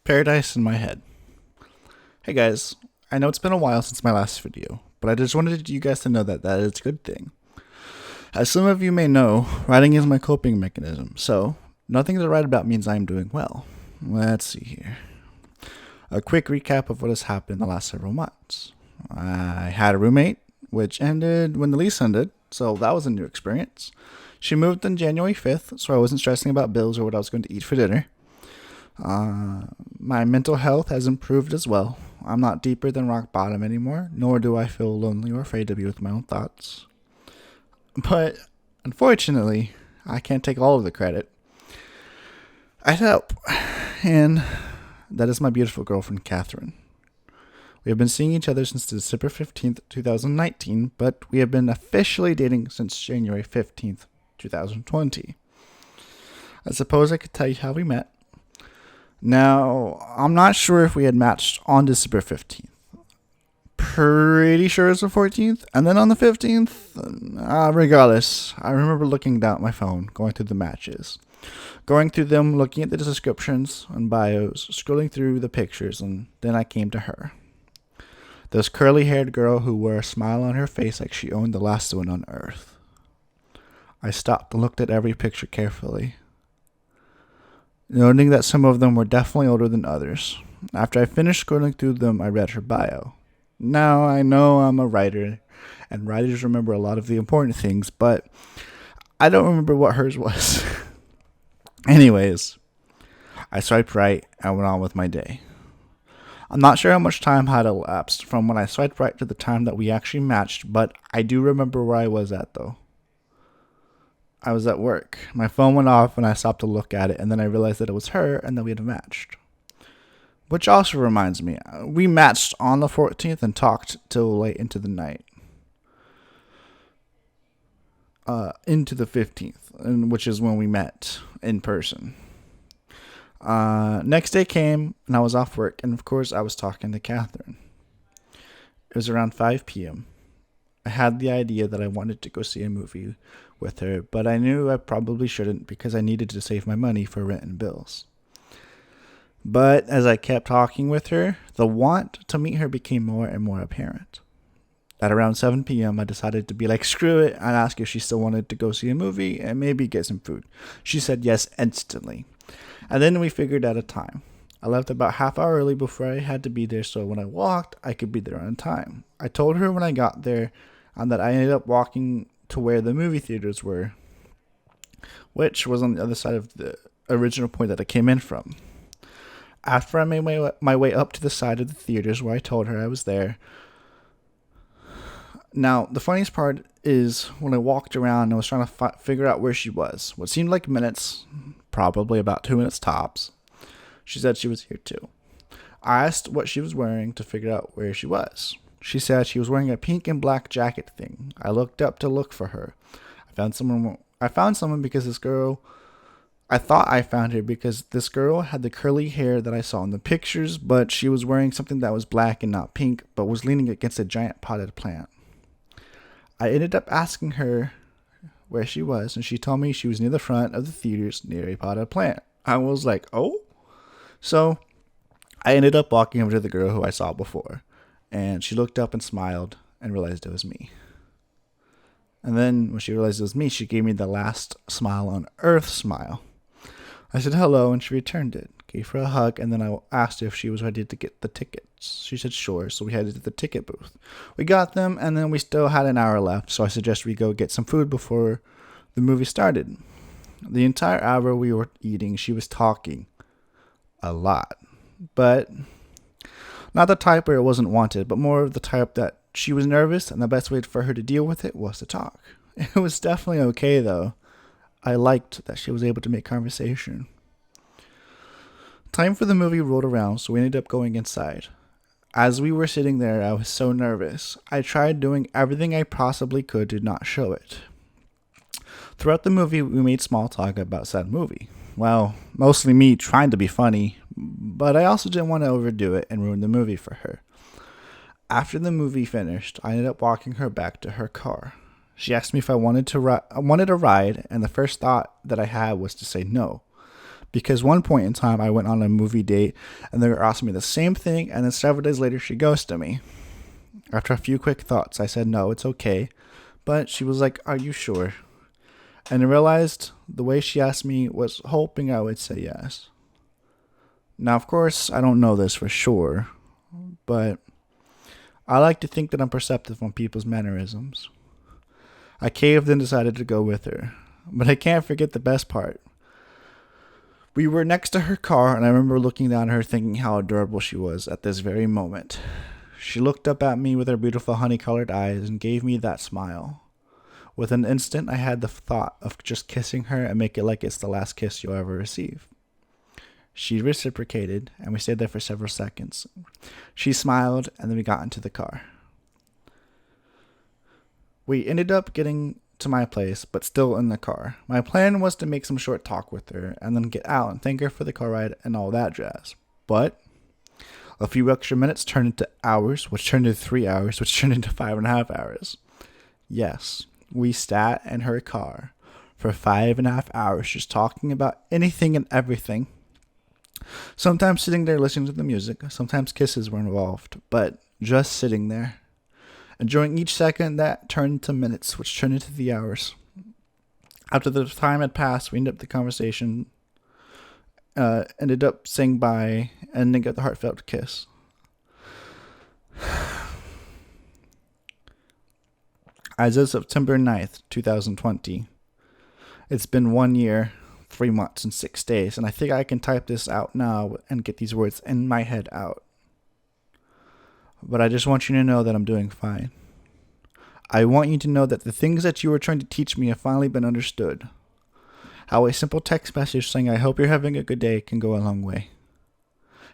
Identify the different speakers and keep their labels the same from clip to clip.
Speaker 1: Paradise in my head. Hey guys, I know it's been a while since my last video, but I just wanted you guys to know that that is a good thing. As some of you may know, writing is my coping mechanism, so nothing to write about means I am doing well. Let's see here. A quick recap of what has happened in the last several months. I had a roommate, which ended when the lease ended, so that was a new experience. She moved on January 5th, so I wasn't stressing about bills or what I was going to eat for dinner. My mental health has improved as well. I'm not deeper than rock bottom anymore, nor do I feel lonely or afraid to be with my own thoughts. But unfortunately, I can't take all of the credit. I'd help, and that is my beautiful girlfriend, Catherine. We have been seeing each other since December 15th, 2019, but we have been officially dating since January 15th, 2020. I suppose I could tell you how we met. Now, I'm not sure if we had matched on December 15th. Pretty sure it's the 14th. And then on the 15th, regardless, I remember looking down at my phone, going through the matches. Going through them, looking at the descriptions and bios, scrolling through the pictures, and then I came to her. This curly-haired girl who wore a smile on her face like she owned the last one on earth. I stopped and looked at every picture carefully, noting that some of them were definitely older than others. After I finished scrolling through them, I read her bio. Now, I know I'm a writer, and writers remember a lot of the important things, but I don't remember what hers was. Anyways, I swiped right and went on with my day. I'm not sure how much time had elapsed from when I swiped right to the time that we actually matched, but I do remember where I was at, though. I was at work. My phone went off and I stopped to look at it, and then I realized that it was her and that we had matched. Which also reminds me, we matched on the 14th and talked till late into the night. Into the 15th, which is when we met in person. Next day came and I was off work, and of course I was talking to Catherine. It was around 5 p.m. I had the idea that I wanted to go see a movie with her, but I knew I probably shouldn't because I needed to save my money for rent and bills. But as I kept talking with her, the want to meet her became more and more apparent. At around 7 p.m., I decided to be like, screw it, and ask if she still wanted to go see a movie and maybe get some food. She said yes instantly. And then we figured out a time. I left about half hour early before I had to be there, so when I walked, I could be there on time. I told her when I got there and that I ended up walking to where the movie theaters were, which was on the other side of the original point that I came in from. After I made my way up to the side of the theaters where I told her I was there. Now, the funniest part is when I walked around and I was trying to figure out where she was. What seemed like minutes, probably about 2 minutes tops. She said she was here too. I asked what she was wearing to figure out where she was. She said she was wearing a pink and black jacket thing. I looked up to look for her. I found someone because this girl. I thought I found her because this girl had the curly hair that I saw in the pictures, but she was wearing something that was black and not pink, but was leaning against a giant potted plant. I ended up asking her where she was, and she told me she was near the front of the theaters near a potted plant. I was like, oh? So I ended up walking over to the girl who I saw before, and she looked up and smiled and realized it was me. And then when she realized it was me, she gave me the last smile on earth smile. I said hello, and she returned it. Gave her a hug, and then I asked her if she was ready to get the tickets. She said sure, so we headed to the ticket booth. We got them, and then we still had an hour left, so I suggested we go get some food before the movie started. The entire hour we were eating, she was talking a lot, but not the type where it wasn't wanted, but more of the type that she was nervous, and the best way for her to deal with it was to talk. It was definitely okay, though. I liked that she was able to make conversation. Time for the movie rolled around, so we ended up going inside. As we were sitting there, I was so nervous. I tried doing everything I possibly could to not show it. Throughout the movie, we made small talk about said movie. Well, mostly me trying to be funny, but I also didn't want to overdo it and ruin the movie for her. After the movie finished, I ended up walking her back to her car. She asked me if I wanted a ride, and the first thought that I had was to say no. Because one point in time, I went on a movie date and they were asking me the same thing, and then several days later, she ghosted me. After a few quick thoughts, I said, no, it's okay. But she was like, are you sure? And I realized the way she asked me was hoping I would say yes. Now, of course, I don't know this for sure, but I like to think that I'm perceptive on people's mannerisms. I caved and decided to go with her. But I can't forget the best part. We were next to her car, and I remember looking down at her thinking how adorable she was at this very moment. She looked up at me with her beautiful honey-colored eyes and gave me that smile. With an instant, I had the thought of just kissing her and make it like it's the last kiss you'll ever receive. She reciprocated, and we stayed there for several seconds. She smiled, and then we got into the car. We ended up getting to my place, but still in the car. My plan was to make some short talk with her, and then get out and thank her for the car ride and all that jazz. But a few extra minutes turned into hours, which turned into 3 hours, which turned into 5.5 hours. Yes, we sat in her car for 5.5 hours just talking about anything and everything. Sometimes sitting there listening to the music, sometimes kisses were involved, but just sitting there. Enjoying each second that turned into minutes, which turned into the hours. After the time had passed, we ended up the conversation, ended up saying bye, and then got the heartfelt kiss. As of September 9th, 2020, it's been 1 year, 3 months, and 6 days, and I think I can type this out now and get these words in my head out. But I just want you to know that I'm doing fine. I want you to know that the things that you were trying to teach me have finally been understood. How a simple text message saying, I hope you're having a good day, can go a long way.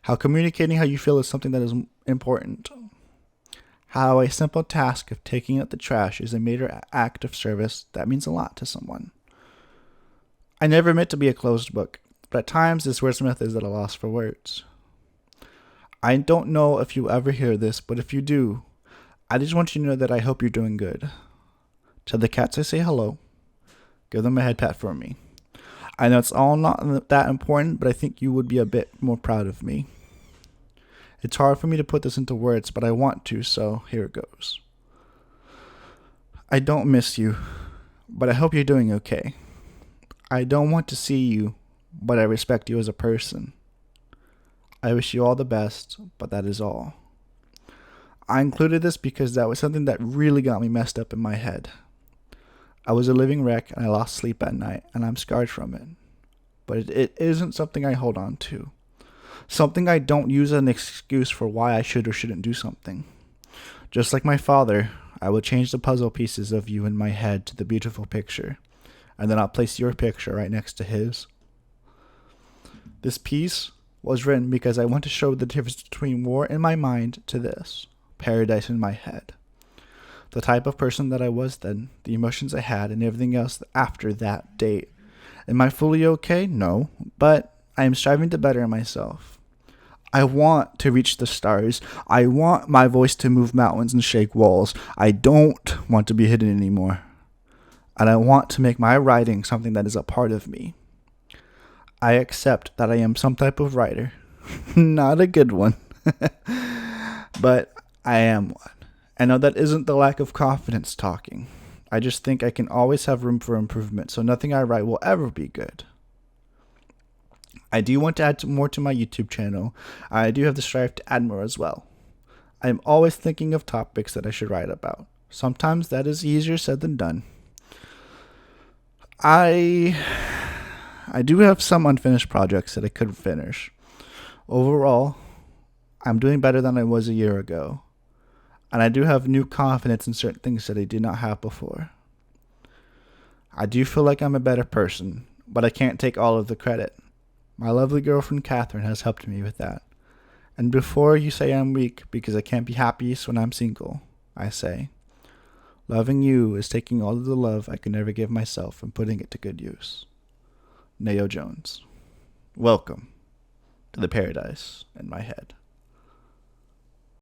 Speaker 1: How communicating how you feel is something that is important. How a simple task of taking out the trash is a major act of service that means a lot to someone. I never meant to be a closed book, but at times this wordsmith is at a loss for words. I don't know if you ever hear this, but if you do, I just want you to know that I hope you're doing good. Tell the cats I say hello. Give them a head pat for me. I know it's all not that important, but I think you would be a bit more proud of me. It's hard for me to put this into words, but I want to, so here it goes. I don't miss you, but I hope you're doing okay. I don't want to see you, but I respect you as a person. I wish you all the best, but that is all. I included this because that was something that really got me messed up in my head. I was a living wreck and I lost sleep at night, and I'm scarred from it. But it isn't something I hold on to. Something I don't use as an excuse for why I should or shouldn't do something. Just like my father, I will change the puzzle pieces of you in my head to the beautiful picture, and then I'll place your picture right next to his. This piece was written because I want to show the difference between war in my mind to this, paradise in my head. The type of person that I was then, the emotions I had, and everything else after that date. Am I fully okay? No, but I am striving to better myself. I want to reach the stars. I want my voice to move mountains and shake walls. I don't want to be hidden anymore. And I want to make my writing something that is a part of me. I accept that I am some type of writer. Not a good one. But I am one. I know that isn't the lack of confidence talking. I just think I can always have room for improvement, so nothing I write will ever be good. I do want to add more to my YouTube channel. I do have the strive to add more as well. I am always thinking of topics that I should write about. Sometimes that is easier said than done. I do have some unfinished projects that I could finish. Overall, I'm doing better than I was a year ago. And I do have new confidence in certain things that I did not have before. I do feel like I'm a better person, but I can't take all of the credit. My lovely girlfriend Catherine has helped me with that. And before you say I'm weak because I can't be happiest when I'm single, I say, loving you is taking all of the love I could never give myself and putting it to good use. Neo Jones. Welcome to the paradise in my head.